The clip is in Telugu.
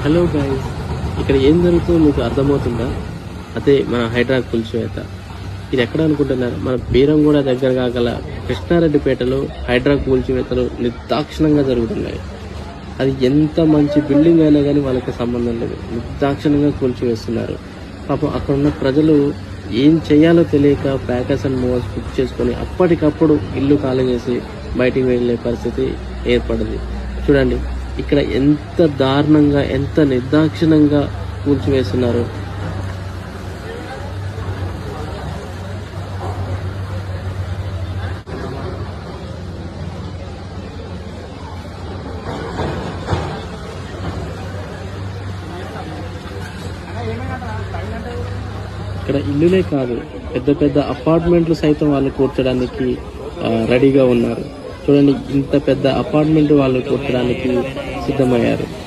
హలో గైస్, ఇక్కడ ఏం జరుగుతుందో మీకు అర్థమవుతుందా? అదే మన హైడ్రా కూల్చివేత. ఇది ఎక్కడ అనుకుంటున్నారు? మన బీరంగూడ దగ్గర గల కృష్ణారెడ్డిపేటలో హైడ్రా కూల్చివేతలు నిర్దాక్షిణంగా జరుగుతున్నాయి. అది ఎంత మంచి బిల్డింగ్ అయినా కానీ వాళ్ళకి సంబంధం లేదు, నిర్దాక్షిణంగా కూల్చివేస్తున్నారు. పాపం అక్కడ ఉన్న ప్రజలు ఏం చేయాలో తెలియక ప్యాకర్స్ అండ్ మూవర్స్ బుక్ చేసుకొని అప్పటికప్పుడు ఇల్లు ఖాళీ చేసి బయటికి వెళ్ళే పరిస్థితి ఏర్పడింది. చూడండి ఇక్కడ ఎంత దారుణంగా, ఎంత నిర్దాక్షిణంగా కూల్చివేస్తున్నారు. ఇక్కడ ఇల్లులే కాదు, పెద్ద పెద్ద అపార్ట్మెంట్లు సైతం వాళ్ళు కూర్చోడానికి రెడీగా ఉన్నారు. చూడండి, ఇంత పెద్ద అపార్ట్మెంట్ వాళ్ళు కూర్చోడానికి సిద్ధమయ్యారు.